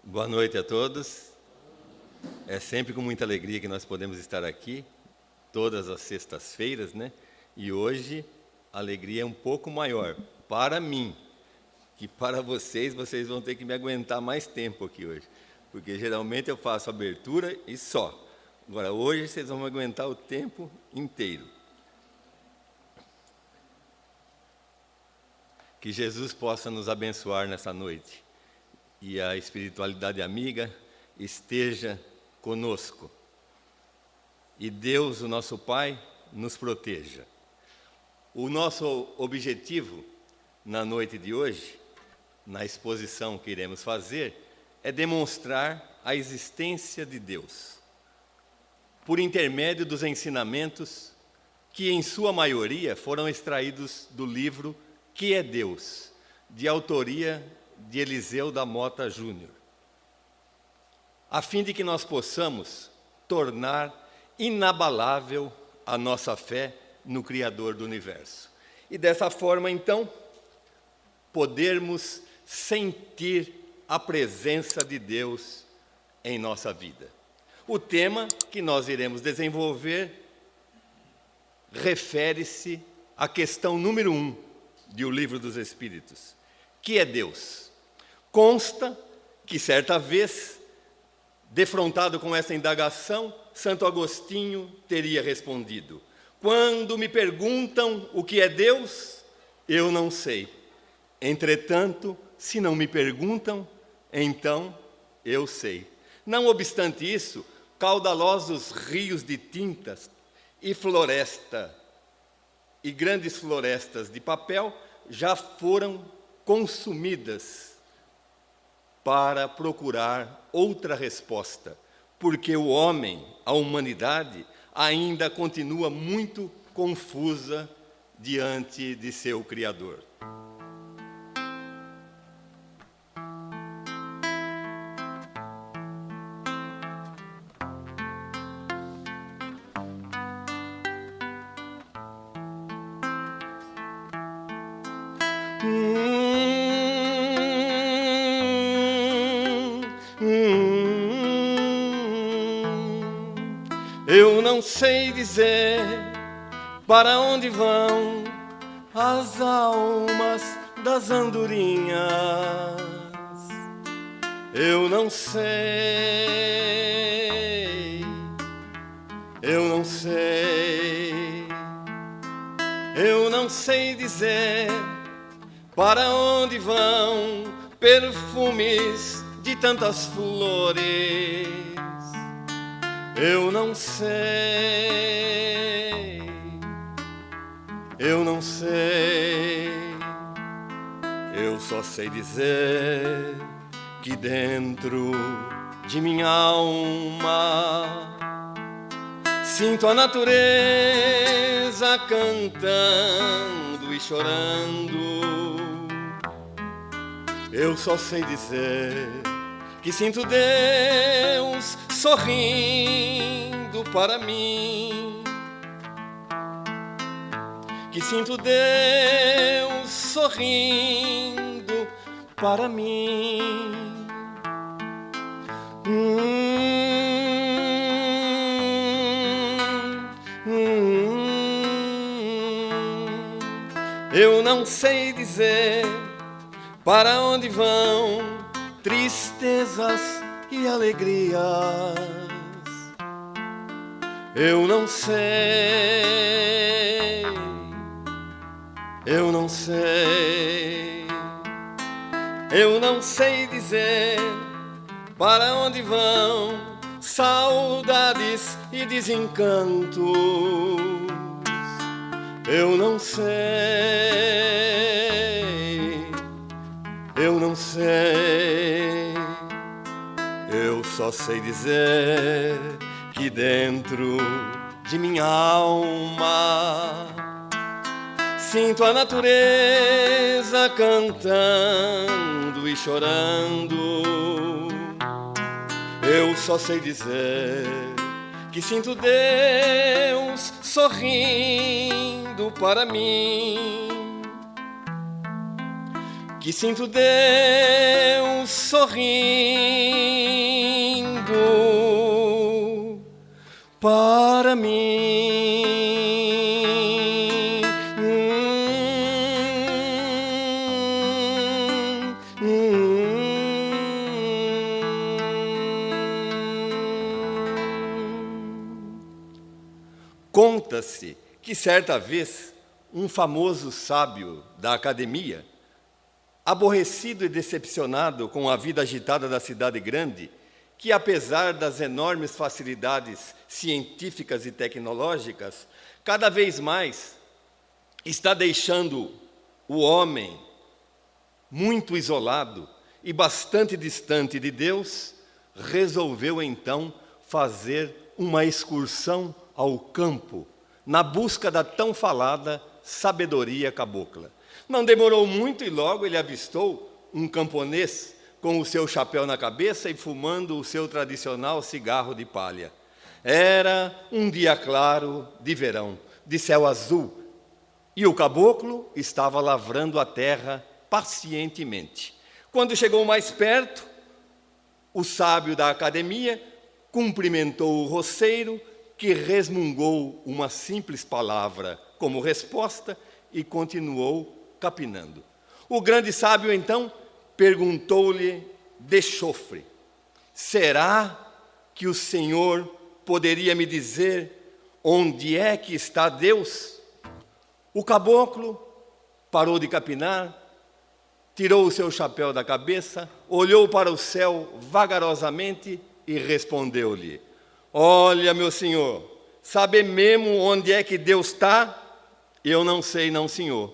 Boa noite a todos. É sempre com muita alegria que nós podemos estar aqui, todas as sextas-feiras, né? E hoje a alegria é um pouco maior para mim, que para vocês vão ter que me aguentar mais tempo aqui hoje, porque geralmente eu faço abertura e só. Agora, hoje vocês vão me aguentar o tempo inteiro. Que Jesus possa nos abençoar nessa noite e a espiritualidade amiga esteja conosco. E Deus, o nosso Pai, nos proteja. O nosso objetivo na noite de hoje, na exposição que iremos fazer, é demonstrar a existência de Deus, por intermédio dos ensinamentos que, em sua maioria, foram extraídos do livro Que é Deus, de autoria de Eliseu da Mota Júnior, a fim de que nós possamos tornar inabalável a nossa fé no Criador do Universo. E dessa forma, então, podermos sentir a presença de Deus em nossa vida. O tema que nós iremos desenvolver refere-se à questão número 1 do Livro dos Espíritos, que é Deus. Consta que, certa vez, defrontado com essa indagação, Santo Agostinho teria respondido: quando me perguntam o que é Deus, eu não sei. Entretanto, se não me perguntam, então eu sei. Não obstante isso, caudalosos rios de tintas e floresta e grandes florestas de papel já foram consumidas para procurar outra resposta, porque o homem, a humanidade, ainda continua muito confusa diante de seu Criador. Eu não sei dizer para onde vão as almas das andorinhas. Eu não sei, eu não sei, eu não sei dizer para onde vão perfumes de tantas flores. Eu não sei, eu não sei, eu só sei dizer que dentro de minha alma sinto a natureza cantando e chorando. Eu só sei dizer que sinto Deus sorrindo para mim, que sinto Deus sorrindo para mim. Eu não sei dizer para onde vão tristezas e alegrias. Eu não sei, eu não sei, eu não sei dizer para onde vão saudades e desencantos. Eu não sei, eu não sei, eu só sei dizer que dentro de minha alma sinto a natureza cantando e chorando. Eu só sei dizer que sinto Deus sorrindo para mim, que sinto Deus sorrindo para mim. Conta-se que certa vez um famoso sábio da academia, aborrecido e decepcionado com a vida agitada da cidade grande, que apesar das enormes facilidades científicas e tecnológicas, cada vez mais está deixando o homem muito isolado e bastante distante de Deus, resolveu então fazer uma excursão ao campo, na busca da tão falada sabedoria cabocla. Não demorou muito e logo ele avistou um camponês com o seu chapéu na cabeça e fumando o seu tradicional cigarro de palha. Era um dia claro de verão, de céu azul, e o caboclo estava lavrando a terra pacientemente. Quando chegou mais perto, o sábio da academia cumprimentou o roceiro, que resmungou uma simples palavra como resposta e continuou capinando. O grande sábio, então, perguntou-lhe de chofre: será que o Senhor poderia me dizer onde é que está Deus? O caboclo parou de capinar, tirou o seu chapéu da cabeça, olhou para o céu vagarosamente e respondeu-lhe: olha, meu senhor, sabe mesmo onde é que Deus está? Eu não sei, não, senhor.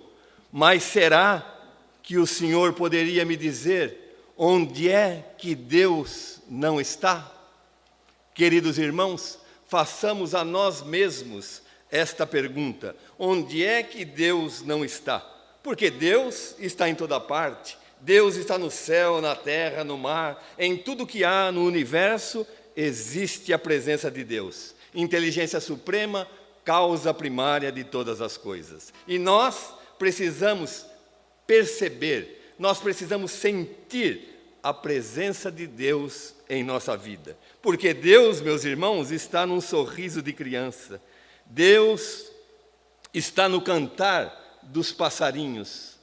Mas será que o senhor poderia me dizer onde é que Deus não está? Queridos irmãos, façamos a nós mesmos esta pergunta: onde é que Deus não está? Porque Deus está em toda parte. Deus está no céu, na terra, no mar, em tudo que há no universo existe a presença de Deus. Inteligência suprema, causa primária de todas as coisas. E nós precisamos perceber, nós precisamos sentir a presença de Deus em nossa vida. Porque Deus, meus irmãos, está num sorriso de criança. Deus está no cantar dos passarinhos.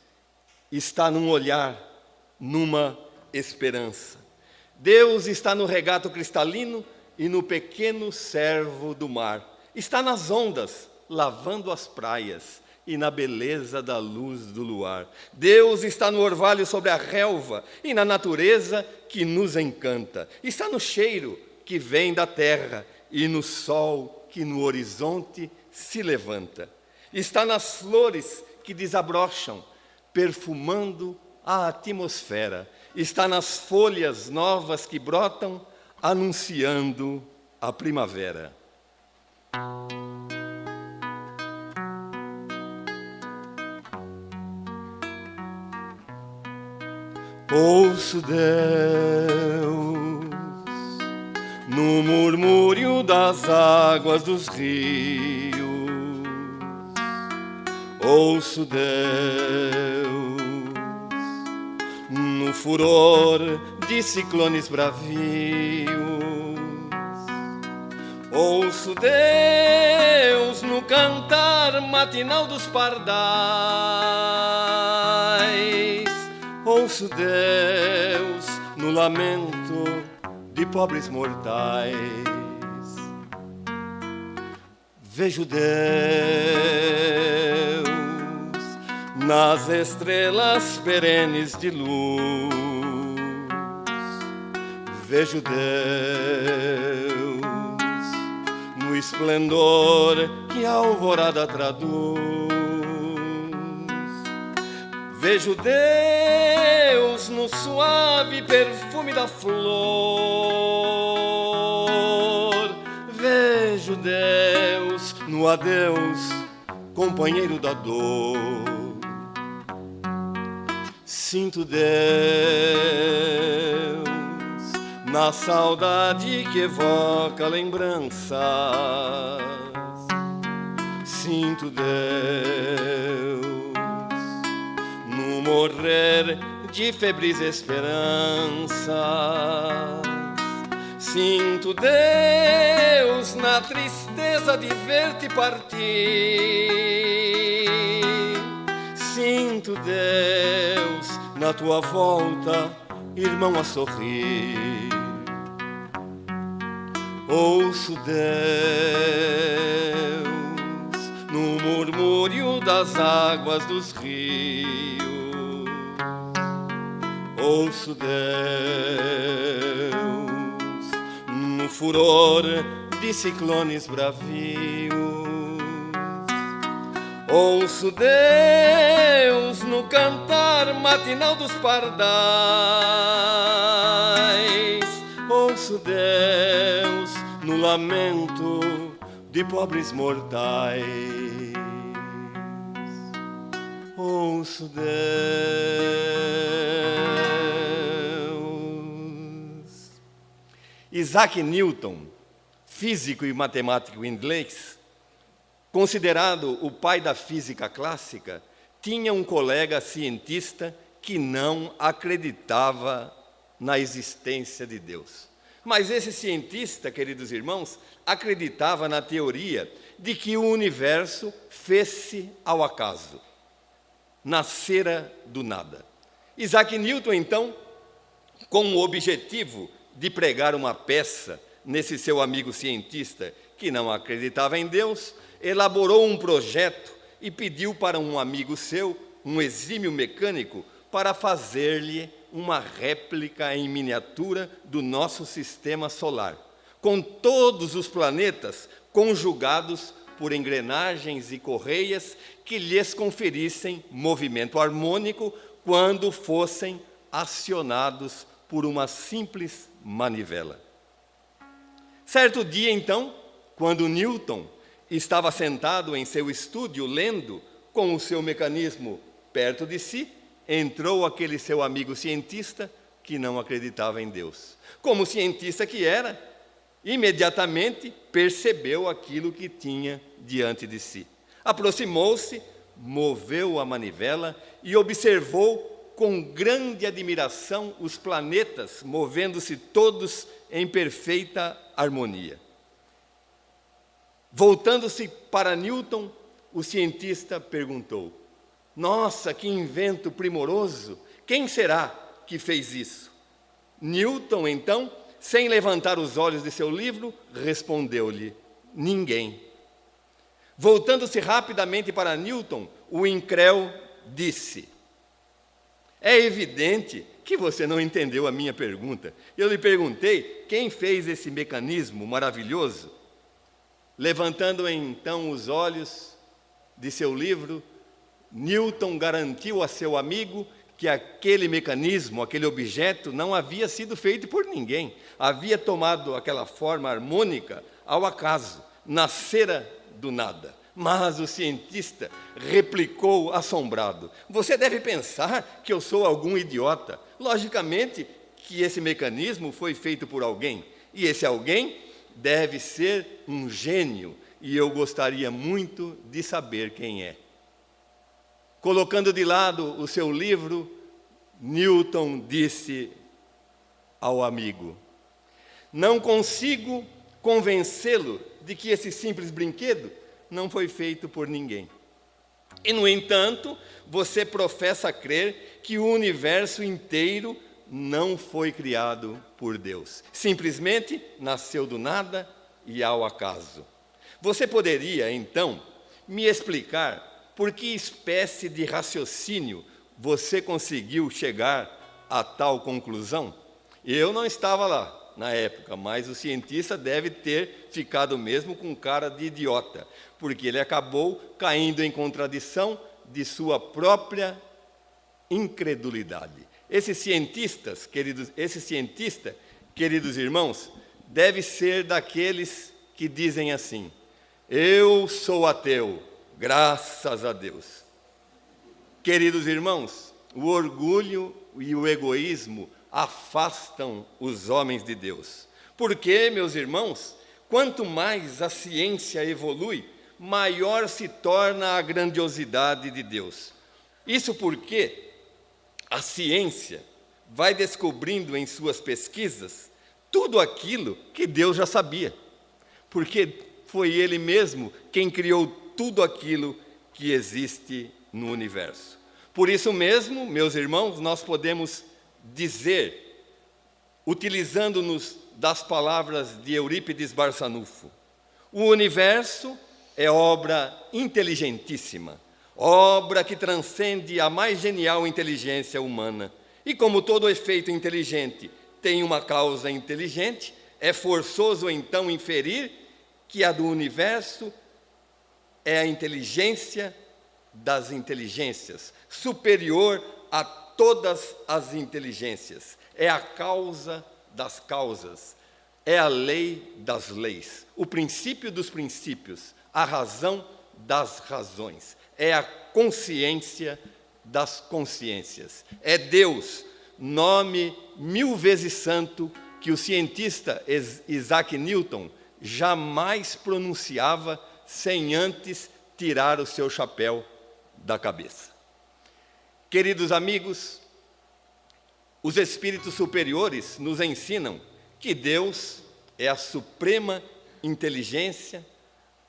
Está num olhar, numa esperança. Deus está no regato cristalino e no pequeno servo do mar. Está nas ondas, lavando as praias e na beleza da luz do luar. Deus está no orvalho sobre a relva e na natureza que nos encanta. Está no cheiro que vem da terra e no sol que no horizonte se levanta. Está nas flores que desabrocham, perfumando a atmosfera. Está nas folhas novas que brotam, anunciando a primavera. Ouço Deus no murmúrio das águas dos rios. Ouço Deus no furor de ciclones bravios. Ouço Deus no cantar matinal dos pardais. Ouço Deus no lamento de pobres mortais. Vejo Deus nas estrelas perenes de luz. Vejo Deus no esplendor que a alvorada traduz. Vejo Deus no suave perfume da flor. Vejo Deus no adeus, companheiro da dor. Sinto Deus na saudade que evoca lembranças. Sinto Deus no morrer de febris esperanças. Sinto, Deus, na tristeza de ver-te partir. Sinto, Deus, na tua volta, irmão, a sorrir. Ouço, Deus, no murmúrio das águas dos rios. Ouço, Deus, no furor de ciclones bravios. Ouço, Deus, no cantar matinal dos pardais. Ouço, Deus, no lamento de pobres mortais. Ouço, Deus. Isaac Newton, físico e matemático inglês, considerado o pai da física clássica, tinha um colega cientista que não acreditava na existência de Deus. Mas esse cientista, queridos irmãos, acreditava na teoria de que o universo fez-se ao acaso, nascera do nada. Isaac Newton, então, com o objetivo de pregar uma peça nesse seu amigo cientista que não acreditava em Deus, elaborou um projeto e pediu para um amigo seu, um exímio mecânico, para fazer-lhe uma réplica em miniatura do nosso sistema solar, com todos os planetas conjugados por engrenagens e correias que lhes conferissem movimento harmônico quando fossem acionados por uma simples manivela. Certo dia, então, quando Newton estava sentado em seu estúdio lendo, com o seu mecanismo perto de si, entrou aquele seu amigo cientista que não acreditava em Deus. Como cientista que era, imediatamente percebeu aquilo que tinha diante de si. Aproximou-se, moveu a manivela e observou com grande admiração os planetas movendo-se todos em perfeita harmonia. Voltando-se para Newton, o cientista perguntou: "Nossa, que invento primoroso! Quem será que fez isso?" Newton, então, sem levantar os olhos de seu livro, respondeu-lhe: "Ninguém." Voltando-se rapidamente para Newton, o incréu disse: "É evidente que você não entendeu a minha pergunta. Eu lhe perguntei quem fez esse mecanismo maravilhoso." Levantando então os olhos de seu livro, Newton garantiu a seu amigo que aquele mecanismo, aquele objeto, não havia sido feito por ninguém. Havia tomado aquela forma harmônica ao acaso, nascera do nada. Mas o cientista replicou assombrado: "Você deve pensar que eu sou algum idiota. Logicamente que esse mecanismo foi feito por alguém, e esse alguém deve ser um gênio, e eu gostaria muito de saber quem é." Colocando de lado o seu livro, Newton disse ao amigo: "Não consigo convencê-lo de que esse simples brinquedo não foi feito por ninguém. E, no entanto, você professa crer que o universo inteiro não foi criado por Deus. Simplesmente nasceu do nada e ao acaso. Você poderia, então, me explicar por que espécie de raciocínio você conseguiu chegar a tal conclusão?" Eu não estava lá na época, mas o cientista deve ter ficado mesmo com cara de idiota, porque ele acabou caindo em contradição de sua própria incredulidade. Esse cientista, queridos irmãos, deve ser daqueles que dizem assim: "Eu sou ateu, graças a Deus." Queridos irmãos, o orgulho e o egoísmo afastam os homens de Deus. Porque, meus irmãos, quanto mais a ciência evolui, maior se torna a grandiosidade de Deus. Isso porque a ciência vai descobrindo em suas pesquisas tudo aquilo que Deus já sabia, porque foi Ele mesmo quem criou tudo aquilo que existe no universo. Por isso mesmo, meus irmãos, nós podemos dizer, utilizando-nos das palavras de Eurípides Barçanufo, o universo é obra inteligentíssima, obra que transcende a mais genial inteligência humana. E como todo efeito inteligente tem uma causa inteligente, é forçoso então inferir que a do universo é a inteligência das inteligências, superior a todas as inteligências. É a causa das causas, é a lei das leis, o princípio dos princípios, a razão das razões, é a consciência das consciências. É Deus, nome 1000 vezes santo, que o cientista Isaac Newton jamais pronunciava sem antes tirar o seu chapéu da cabeça. Queridos amigos, os espíritos superiores nos ensinam que Deus é a suprema inteligência,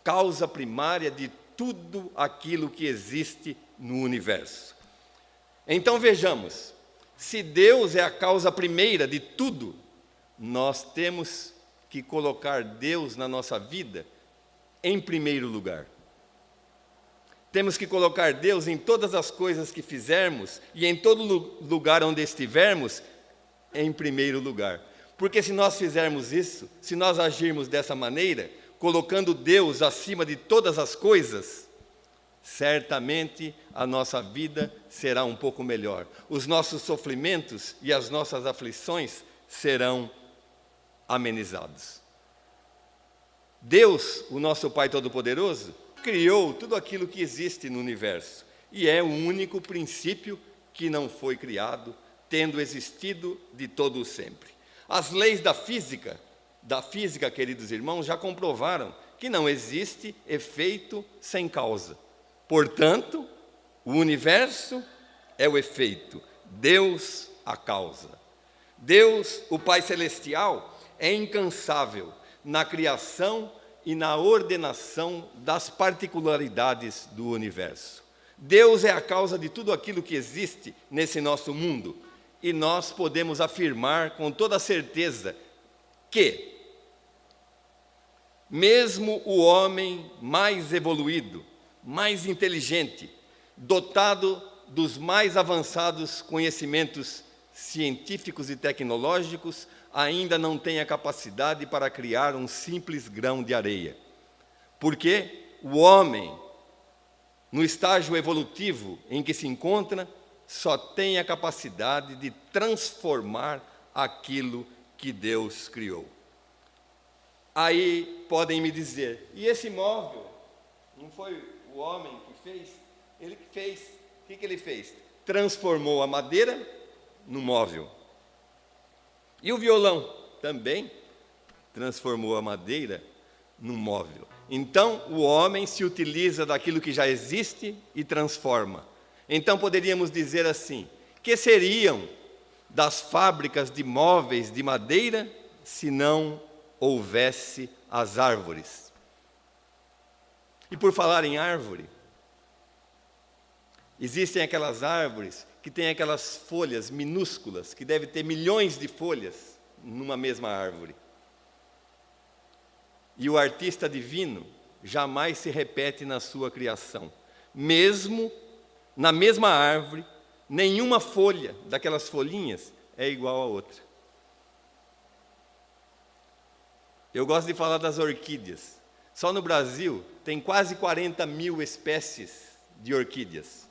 causa primária de tudo aquilo que existe no universo. Então vejamos, se Deus é a causa primeira de tudo, nós temos que colocar Deus na nossa vida em primeiro lugar. Temos que colocar Deus em todas as coisas que fizermos e em todo lugar onde estivermos, em primeiro lugar. Porque se nós fizermos isso, se nós agirmos dessa maneira, colocando Deus acima de todas as coisas, certamente a nossa vida será um pouco melhor. Os nossos sofrimentos e as nossas aflições serão amenizados. Deus, o nosso Pai Todo-Poderoso, criou tudo aquilo que existe no universo e é o único princípio que não foi criado, tendo existido de todo o sempre. As leis da física, queridos irmãos, já comprovaram que não existe efeito sem causa. Portanto, o universo é o efeito, Deus a causa. Deus, o Pai Celestial, é incansável na criação e na ordenação das particularidades do universo. Deus é a causa de tudo aquilo que existe nesse nosso mundo, e nós podemos afirmar com toda certeza que, mesmo o homem mais evoluído, mais inteligente, dotado dos mais avançados conhecimentos científicos e tecnológicos, ainda não tem a capacidade para criar um simples grão de areia. Porque o homem, no estágio evolutivo em que se encontra, só tem a capacidade de transformar aquilo que Deus criou. Aí podem me dizer, e esse móvel, não foi o homem que fez? Ele que fez. O que ele fez? Transformou a madeira no móvel. E o violão também transformou a madeira num móvel. Então, o homem se utiliza daquilo que já existe e transforma. Então, poderíamos dizer assim, que seriam das fábricas de móveis de madeira se não houvesse as árvores? E por falar em árvore, existem aquelas árvores que têm aquelas folhas minúsculas, que devem ter milhões de folhas numa mesma árvore. E o artista divino jamais se repete na sua criação. Mesmo na mesma árvore, nenhuma folha daquelas folhinhas é igual a outra. Eu gosto de falar das orquídeas. Só no Brasil tem quase 40 mil espécies de orquídeas,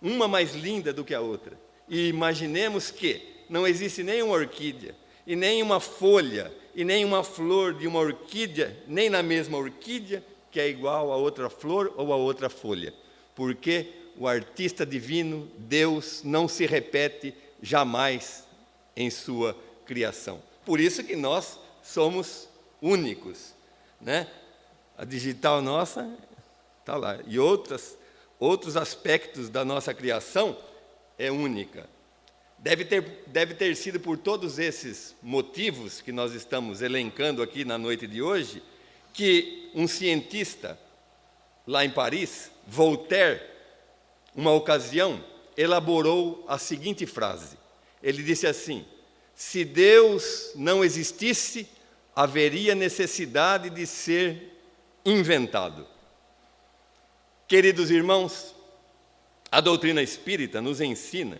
uma mais linda do que a outra. E imaginemos que não existe nenhuma orquídea, e nem uma folha, e nem uma flor de uma orquídea, nem na mesma orquídea, que é igual a outra flor ou a outra folha. Porque o artista divino, Deus, não se repete jamais em sua criação. Por isso que nós somos únicos, né? A digital nossa está lá. E outros aspectos da nossa criação é única. Deve ter sido por todos esses motivos que nós estamos elencando aqui na noite de hoje, que um cientista lá em Paris, Voltaire, uma ocasião, elaborou a seguinte frase. Ele disse assim: se Deus não existisse, haveria necessidade de ser inventado. Queridos irmãos, a doutrina espírita nos ensina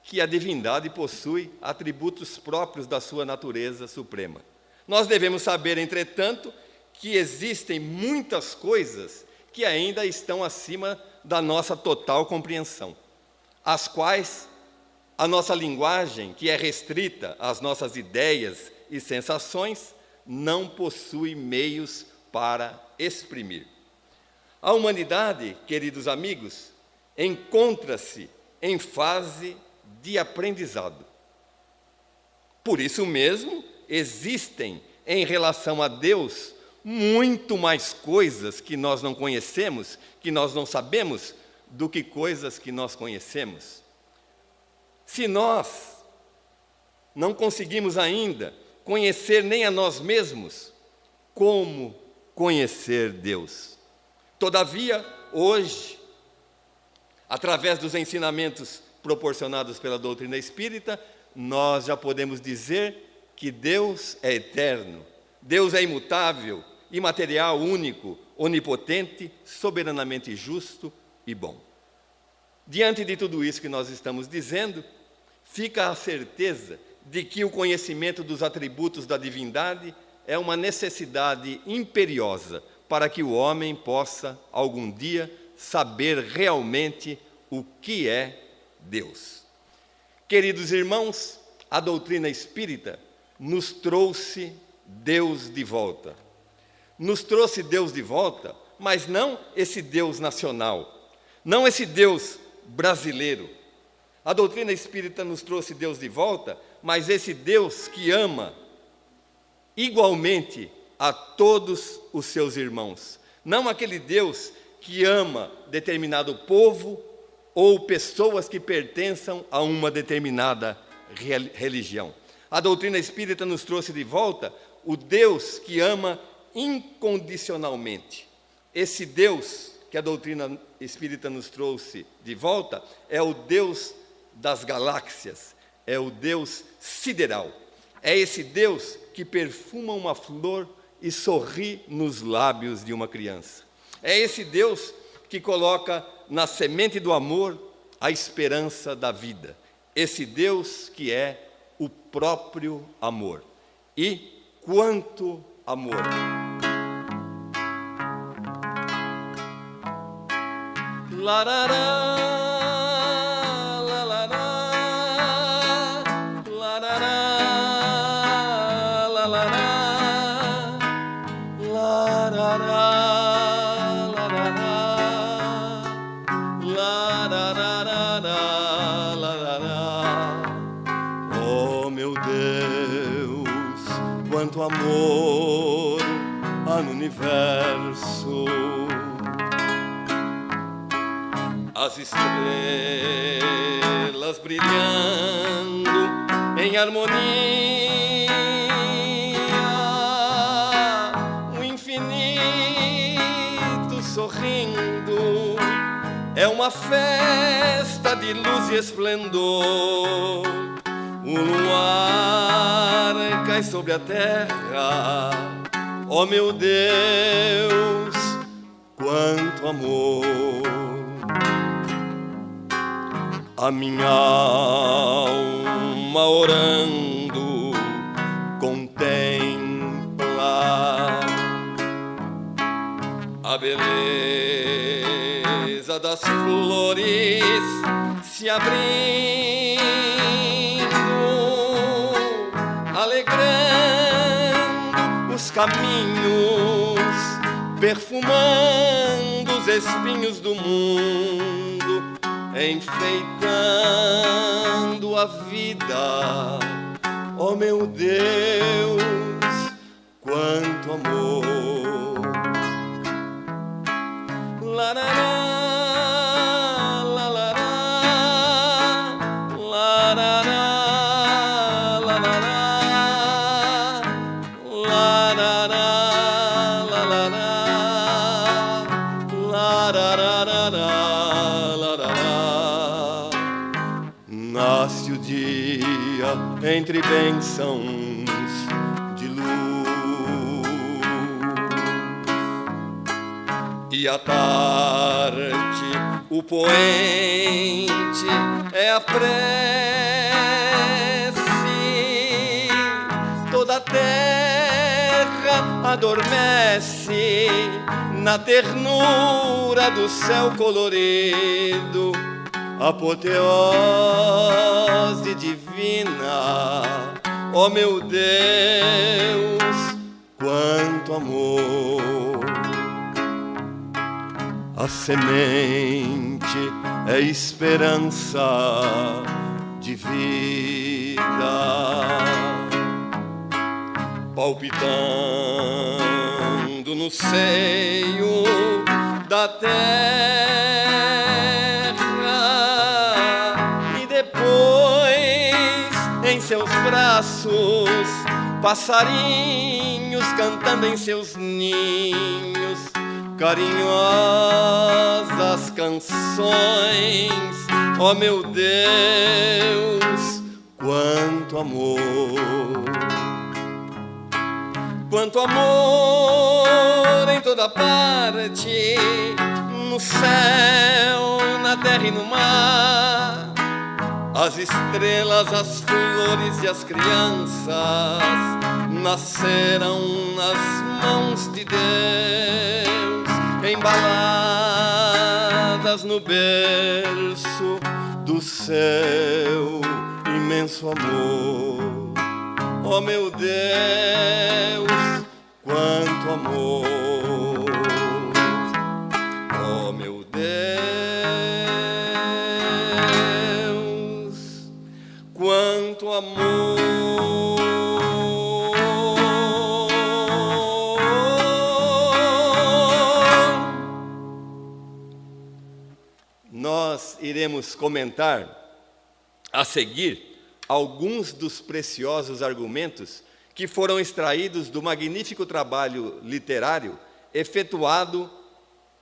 que a divindade possui atributos próprios da sua natureza suprema. Nós devemos saber, entretanto, que existem muitas coisas que ainda estão acima da nossa total compreensão, as quais a nossa linguagem, que é restrita às nossas ideias e sensações, não possui meios para exprimir. A humanidade, queridos amigos, encontra-se em fase de aprendizado. Por isso mesmo, existem em relação a Deus muito mais coisas que nós não conhecemos, que nós não sabemos, do que coisas que nós conhecemos. Se nós não conseguimos ainda conhecer nem a nós mesmos, como conhecer Deus? Todavia, hoje, através dos ensinamentos proporcionados pela doutrina espírita, nós já podemos dizer que Deus é eterno, Deus é imutável, imaterial, único, onipotente, soberanamente justo e bom. Diante de tudo isso que nós estamos dizendo, fica a certeza de que o conhecimento dos atributos da divindade é uma necessidade imperiosa para que o homem possa, algum dia, saber realmente o que é Deus. Queridos irmãos, a doutrina espírita nos trouxe Deus de volta. Nos trouxe Deus de volta, mas não esse Deus nacional, não esse Deus brasileiro. A doutrina espírita nos trouxe Deus de volta, mas esse Deus que ama igualmente a todos os seus irmãos. Não aquele Deus que ama determinado povo ou pessoas que pertençam a uma determinada religião. A doutrina espírita nos trouxe de volta o Deus que ama incondicionalmente. Esse Deus que a doutrina espírita nos trouxe de volta é o Deus das galáxias, é o Deus sideral. É esse Deus que perfuma uma flor e sorri nos lábios de uma criança. É esse Deus que coloca na semente do amor a esperança da vida. Esse Deus que é o próprio amor. E quanto amor! Larará, larará, larará, larará, larará, larará, larará. Oh, meu Deus, quanto amor há no universo. As estrelas brilhando em harmonia, o infinito sorrindo, é uma festa de luz e esplendor. O luar cai sobre a terra, oh meu Deus, quanto amor! A minha alma orando contempla a beleza das flores se abrindo, alegrando os caminhos, perfumando os espinhos do mundo, enfeitando a vida. Oh meu Deus, quanto amor! Larará, larará, larará, entre bênçãos de luz. E à tarde o poente é a prece, toda a terra adormece na ternura do céu colorido, apoteose divina. Ó meu Deus, quanto amor! A semente é esperança de vida, palpitando no seio da terra, e depois em seus braços passarinhos cantando em seus ninhos carinhosas canções. Ó meu Deus, quanto amor! Quanto amor em toda parte, no céu, na terra e no mar. As estrelas, as flores e as crianças nasceram nas mãos de Deus, embaladas no berço do seu imenso amor. Ó meu Deus, quanto amor! Ó meu Deus, quanto amor! Nós iremos comentar a seguir alguns dos preciosos argumentos que foram extraídos do magnífico trabalho literário efetuado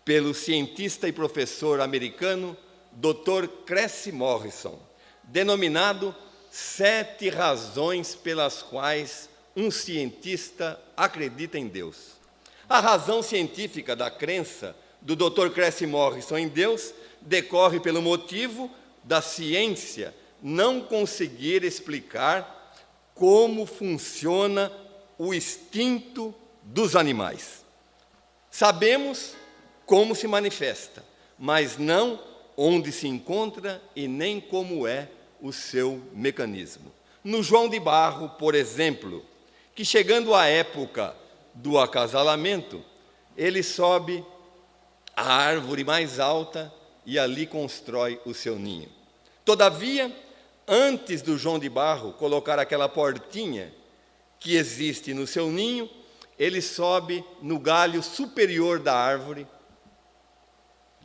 pelo cientista e professor americano Dr. Cressy Morrison, denominado 7 razões pelas quais um cientista acredita em Deus. A razão científica da crença do Dr. Cressy Morrison em Deus decorre pelo motivo da ciência não conseguir explicar como funciona o instinto dos animais. Sabemos como se manifesta, mas não onde se encontra e nem como é o seu mecanismo. No João de Barro, por exemplo, que chegando à época do acasalamento, ele sobe a árvore mais alta e ali constrói o seu ninho. Todavia, antes do João de Barro colocar aquela portinha que existe no seu ninho, ele sobe no galho superior da árvore,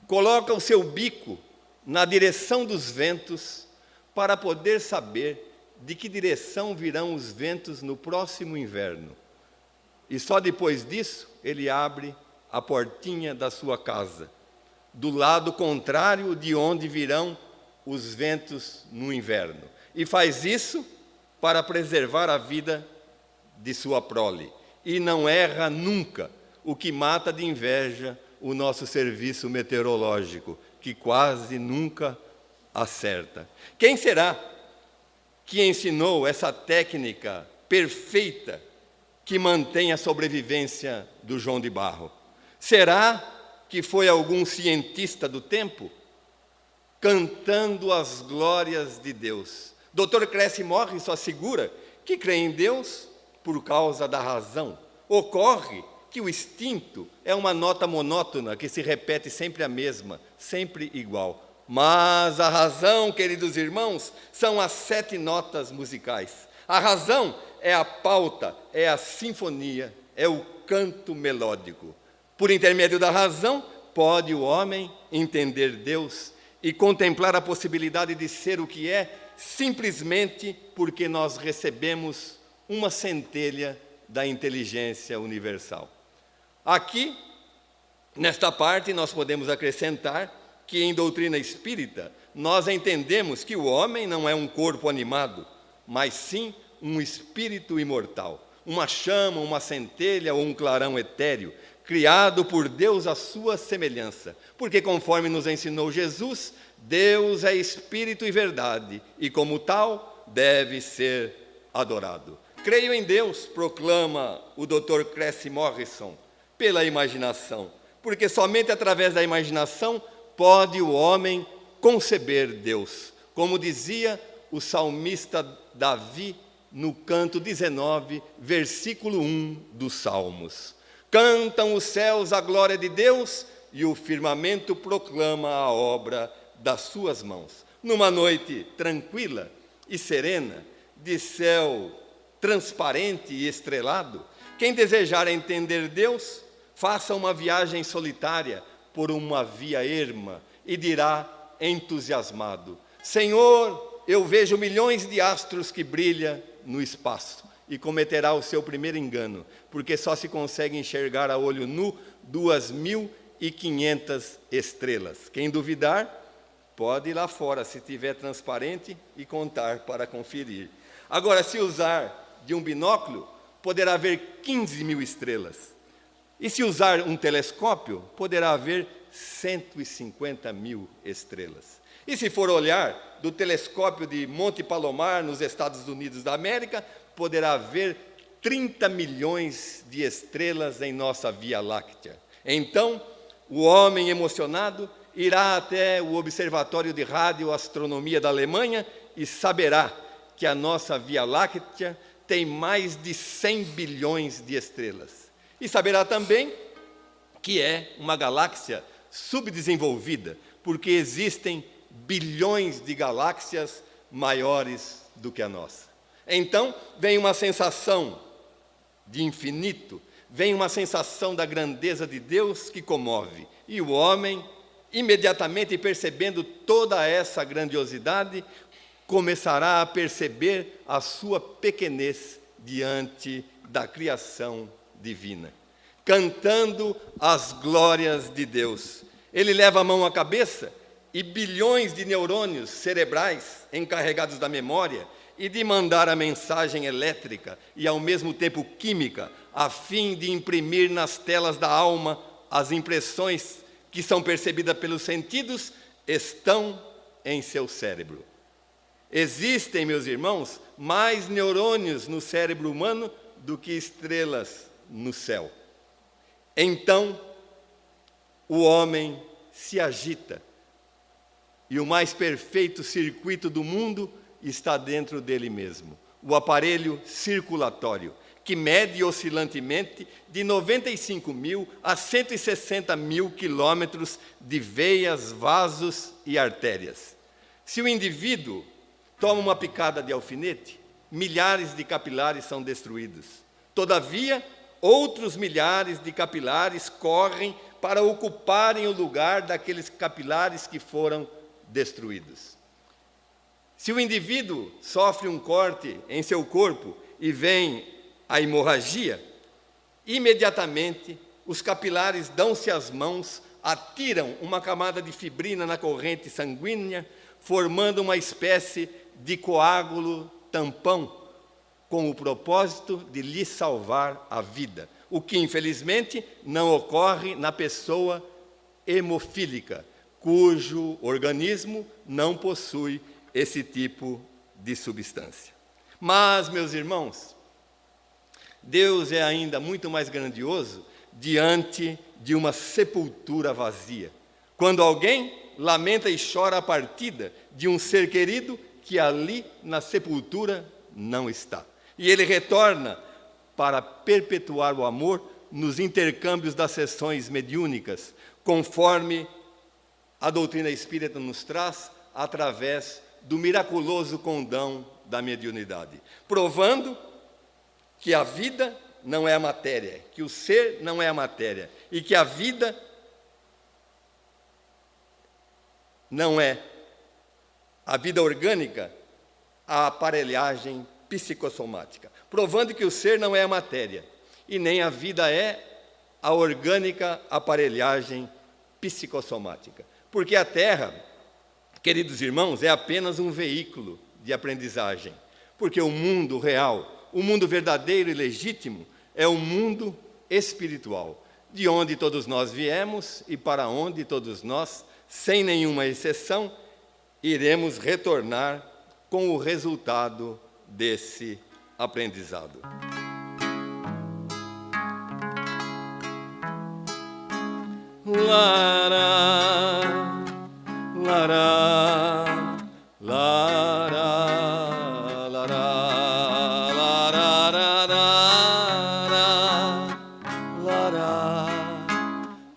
coloca o seu bico na direção dos ventos para poder saber de que direção virão os ventos no próximo inverno. E só depois disso ele abre a portinha da sua casa, do lado contrário de onde virão os ventos no inverno. E faz isso para preservar a vida de sua prole. E não erra nunca, o que mata de inveja o nosso serviço meteorológico, que quase nunca acerta. Quem será que ensinou essa técnica perfeita que mantém a sobrevivência do João de Barro? Será que foi algum cientista do tempo? Cantando as glórias de Deus. Dr. Cressy Morrison assegura que crê em Deus por causa da razão. Ocorre que o instinto é uma nota monótona que se repete sempre a mesma, sempre igual. Mas a razão, queridos irmãos, são as 7 notas musicais. A razão é a pauta, é a sinfonia, é o canto melódico. Por intermédio da razão, pode o homem entender Deus e contemplar a possibilidade de ser o que é, simplesmente porque nós recebemos uma centelha da inteligência universal. Aqui, nesta parte, nós podemos acrescentar que em doutrina espírita, nós entendemos que o homem não é um corpo animado, mas sim um espírito imortal, uma chama, uma centelha ou um clarão etéreo, criado por Deus à sua semelhança. Porque, conforme nos ensinou Jesus, Deus é espírito e verdade, e como tal, deve ser adorado. Creio em Deus, proclama o Dr. Cressy Morrison, pela imaginação, porque somente através da imaginação pode o homem conceber Deus, como dizia o salmista Davi no canto 19, versículo 1 dos Salmos. Cantam os céus a glória de Deus e o firmamento proclama a obra das suas mãos. Numa noite tranquila e serena, de céu transparente e estrelado, quem desejar entender Deus, faça uma viagem solitária por uma via erma e dirá entusiasmado: Senhor, eu vejo milhões de astros que brilham no espaço. E cometerá o seu primeiro engano, porque só se consegue enxergar a olho nu 2.500 estrelas. Quem duvidar, pode ir lá fora, se tiver transparente, e contar para conferir. Agora, se usar de um binóculo, poderá ver 15.000 estrelas. E se usar um telescópio, poderá ver 150.000 estrelas. E se for olhar do telescópio de Monte Palomar, nos Estados Unidos da América, poderá ver 30 milhões de estrelas em nossa Via Láctea. Então, o homem emocionado irá até o Observatório de Radioastronomia da Alemanha e saberá que a nossa Via Láctea tem mais de 100 bilhões de estrelas. E saberá também que é uma galáxia subdesenvolvida, porque existem bilhões de galáxias maiores do que a nossa. Então, vem uma sensação de infinito, vem uma sensação da grandeza de Deus que comove. E o homem, imediatamente percebendo toda essa grandiosidade, começará a perceber a sua pequenez diante da criação divina, cantando as glórias de Deus. Ele leva a mão à cabeça e bilhões de neurônios cerebrais encarregados da memória e de mandar a mensagem elétrica e ao mesmo tempo química, a fim de imprimir nas telas da alma as impressões que são percebidas pelos sentidos, estão em seu cérebro. Existem, meus irmãos, mais neurônios no cérebro humano do que estrelas no céu. Então, o homem se agita e o mais perfeito circuito do mundo está dentro dele mesmo, o aparelho circulatório, que mede oscilantemente de 95.000 a 160.000 quilômetros de veias, vasos e artérias. Se o indivíduo toma uma picada de alfinete, milhares de capilares são destruídos. Todavia, outros milhares de capilares correm para ocuparem o lugar daqueles capilares que foram destruídos. Se o indivíduo sofre um corte em seu corpo e vem a hemorragia, imediatamente os capilares dão-se as mãos, atiram uma camada de fibrina na corrente sanguínea, formando uma espécie de coágulo tampão, com o propósito de lhe salvar a vida, o que infelizmente não ocorre na pessoa hemofílica, cujo organismo não possui esse tipo de substância. Mas, meus irmãos, Deus é ainda muito mais grandioso diante de uma sepultura vazia. Quando alguém lamenta e chora a partida de um ser querido que ali na sepultura não está. E ele retorna para perpetuar o amor nos intercâmbios das sessões mediúnicas, conforme a doutrina espírita nos traz, através do miraculoso condão da mediunidade, provando que a vida não é a matéria, que o ser não é a matéria, e que a vida não é a vida orgânica, a aparelhagem psicossomática, provando que o ser não é a matéria, e nem a vida é a orgânica aparelhagem psicossomática. Porque a Terra, queridos irmãos, é apenas um veículo de aprendizagem. porque o mundo real, o mundo verdadeiro e legítimo, é o mundo espiritual, de onde todos nós viemos e para onde todos nós, sem nenhuma exceção, iremos retornar com o resultado desse aprendizado. Lará, lará, lará, lará, lará, lará,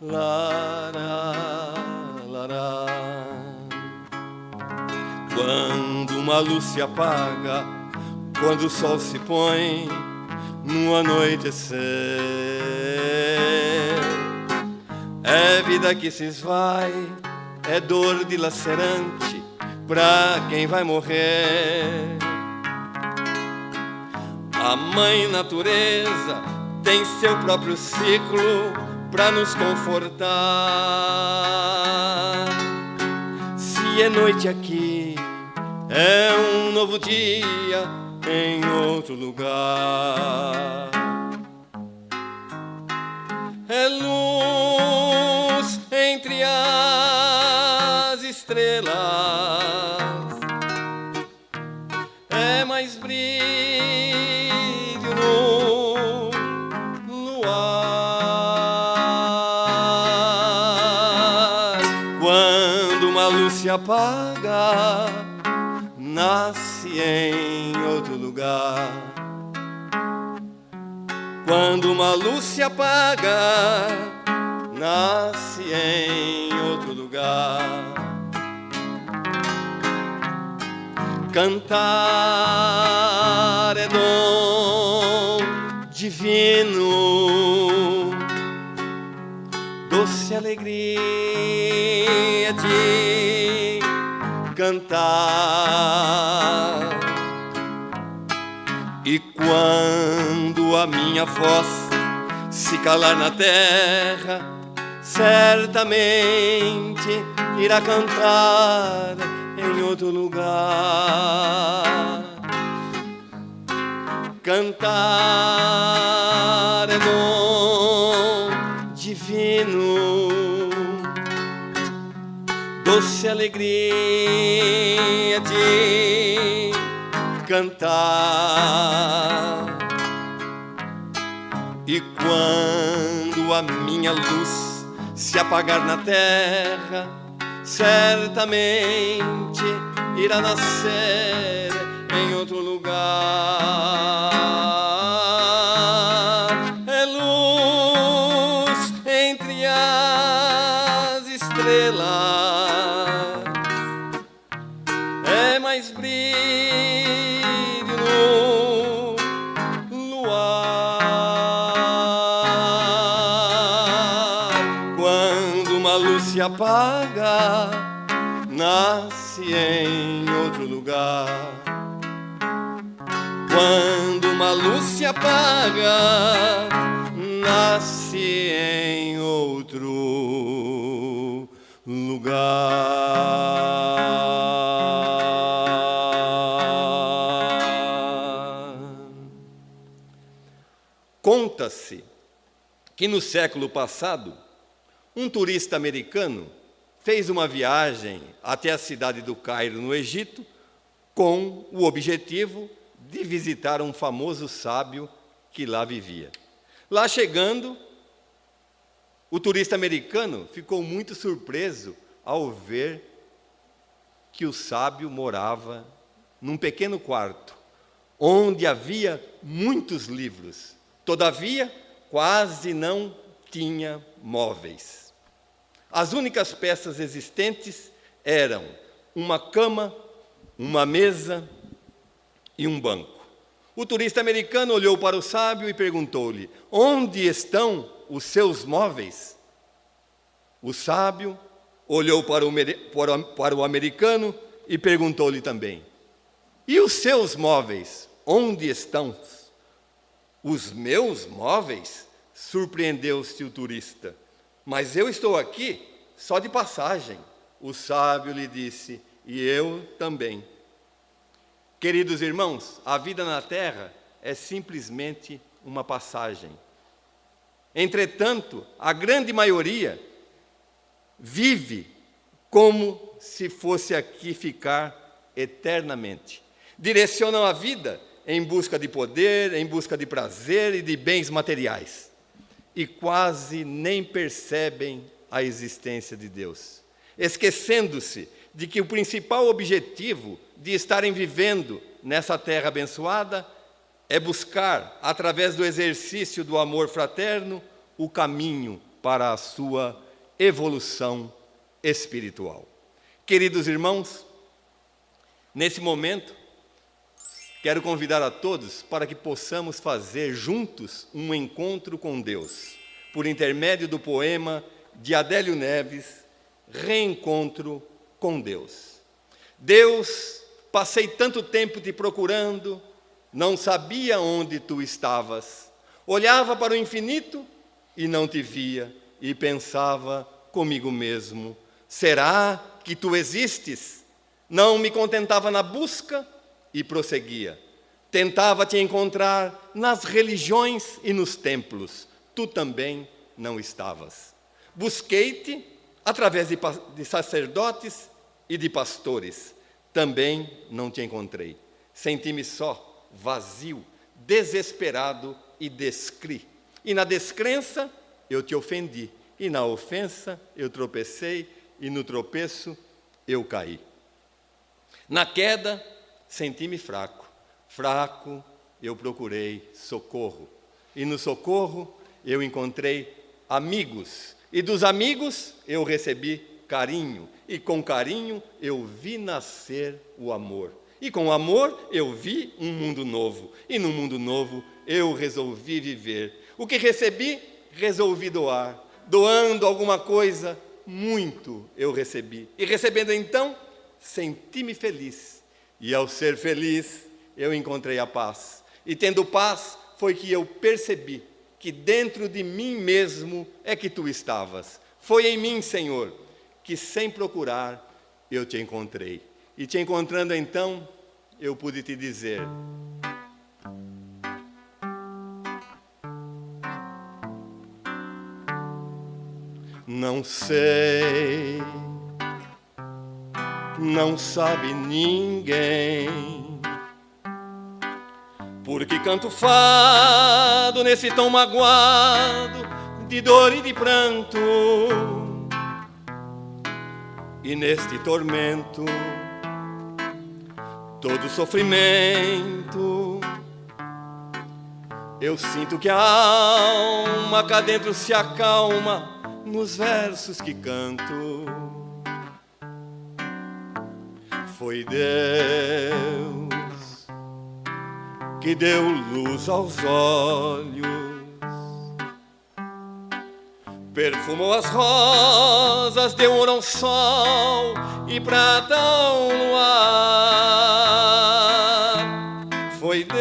lará, lará. Quando uma luz se apaga, quando o sol se põe no anoitecer, é vida que se esvai, é dor dilacerante pra quem vai morrer. A mãe natureza tem seu próprio ciclo pra nos confortar. Se é noite aqui, é um novo dia em outro lugar. É luz entre as estrelas, é mais brilho no luar. Quando uma luz se apaga, nasce em outro lugar. Quando uma luz se apaga, nasce em outro lugar. Cantar é dom divino, doce alegria de cantar. E quando a minha voz se calar na terra, certamente irá cantar em outro lugar. Cantar é dom divino, doce alegria de cantar. E quando a minha luz se apagar na terra, certamente irá nascer em outro lugar. É luz entre as estrelas, é mais brilho no luar. Quando uma luz se apaga, nasce em outro lugar. Quando uma luz se apaga, nasce em outro lugar. Conta-se que no século passado, um turista americano fez uma viagem até a cidade do Cairo, no Egito, com o objetivo de visitar um famoso sábio que lá vivia. Lá chegando, o turista americano ficou muito surpreso ao ver que o sábio morava num pequeno quarto, onde havia muitos livros. Todavia, quase não tinha móveis. As únicas peças existentes eram uma cama, uma mesa e um banco. O turista americano olhou para o sábio e perguntou-lhe: onde estão os seus móveis? O sábio olhou para o americano e perguntou-lhe também: e os seus móveis, onde estão? Os meus móveis? Surpreendeu-se o turista. Mas eu estou aqui só de passagem. O sábio lhe disse: e eu também. Queridos irmãos, a vida na terra é simplesmente uma passagem. Entretanto, a grande maioria vive como se fosse aqui ficar eternamente. Direcionam a vida em busca de poder, em busca de prazer e de bens materiais. E quase nem percebem a existência de Deus, esquecendo-se de que o principal objetivo de estarem vivendo nessa terra abençoada é buscar, através do exercício do amor fraterno, o caminho para a sua evolução espiritual. Queridos irmãos, nesse momento, quero convidar a todos para que possamos fazer juntos um encontro com Deus, por intermédio do poema de Adélio Neves, Reencontro com Deus. Deus, passei tanto tempo te procurando, não sabia onde tu estavas. Olhava para o infinito e não te via, e pensava comigo mesmo: será que tu existes? Não me contentava na busca e prosseguia. Tentava te encontrar nas religiões e nos templos. Tu também não estavas. Busquei-te através de sacerdotes e de pastores. Também não te encontrei. Senti-me só, vazio, desesperado e descri. E na descrença eu te ofendi. E na ofensa eu tropecei. E no tropeço eu caí. Na queda senti-me fraco. Fraco eu procurei socorro. E no socorro eu encontrei amigos. E dos amigos eu recebi carinho. E com carinho eu vi nascer o amor. E com o amor eu vi um mundo novo. E no mundo novo eu resolvi viver. O que recebi, resolvi doar. Doando alguma coisa, muito eu recebi. E recebendo então, senti-me feliz. E ao ser feliz, eu encontrei a paz. E tendo paz, foi que eu percebi que dentro de mim mesmo é que tu estavas. Foi em mim, Senhor, que sem procurar eu te encontrei. E te encontrando então, eu pude te dizer: não sei, não sabe ninguém, porque canto fado nesse tom magoado de dor e de pranto, e neste tormento todo sofrimento. Eu sinto que a alma cá dentro se acalma nos versos que canto. Foi Deus que deu luz aos olhos, perfumou as rosas, deu ouro ao sol e prata ao luar. Foi Deus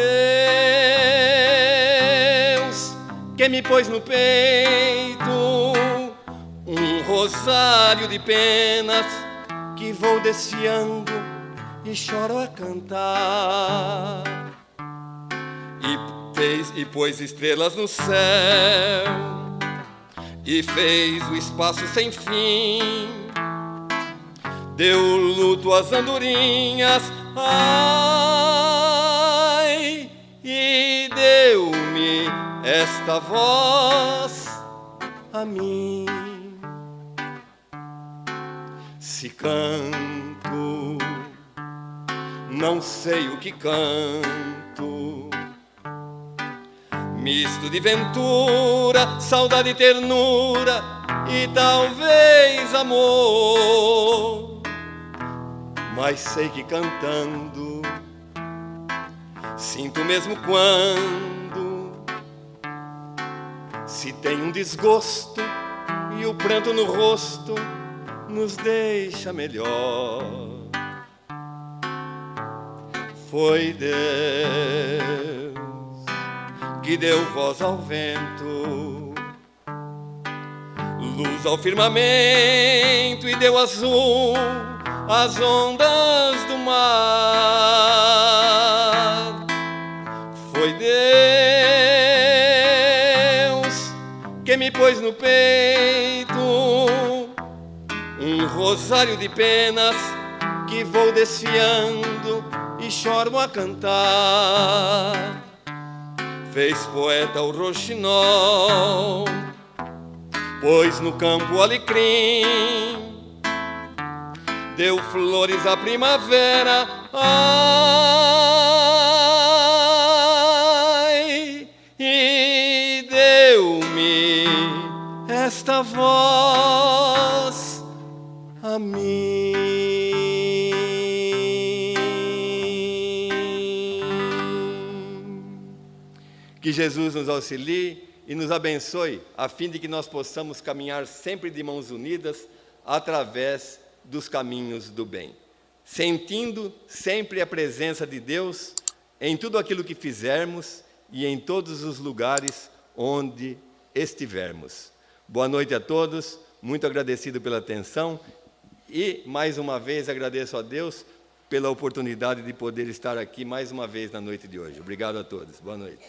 que me pôs no peito um rosário de penas que vou desfiando e choro a cantar. E pôs estrelas no céu e fez o espaço sem fim. Deu luto às andorinhas, ai, e deu-me esta voz a mim. Se canto, não sei o que canto, misto de ventura, saudade e ternura e talvez amor. Mas sei que cantando sinto mesmo quando se tem um desgosto e o pranto no rosto nos deixa melhor. Foi Deus que deu voz ao vento, luz ao firmamento e deu azul as ondas do mar. Foi Deus que me pôs no peito um rosário de penas que vou desfiando e choro a cantar. Fez poeta o roxinol, pôs no campo o alecrim, deu flores à primavera, ai, e deu-me esta voz a mim. Que Jesus nos auxilie e nos abençoe, a fim de que nós possamos caminhar sempre de mãos unidas através dos caminhos do bem, sentindo sempre a presença de Deus em tudo aquilo que fizermos e em todos os lugares onde estivermos. Boa noite a todos, muito agradecido pela atenção e, mais uma vez, agradeço a Deus pela oportunidade de poder estar aqui mais uma vez na noite de hoje. Obrigado a todos. Boa noite.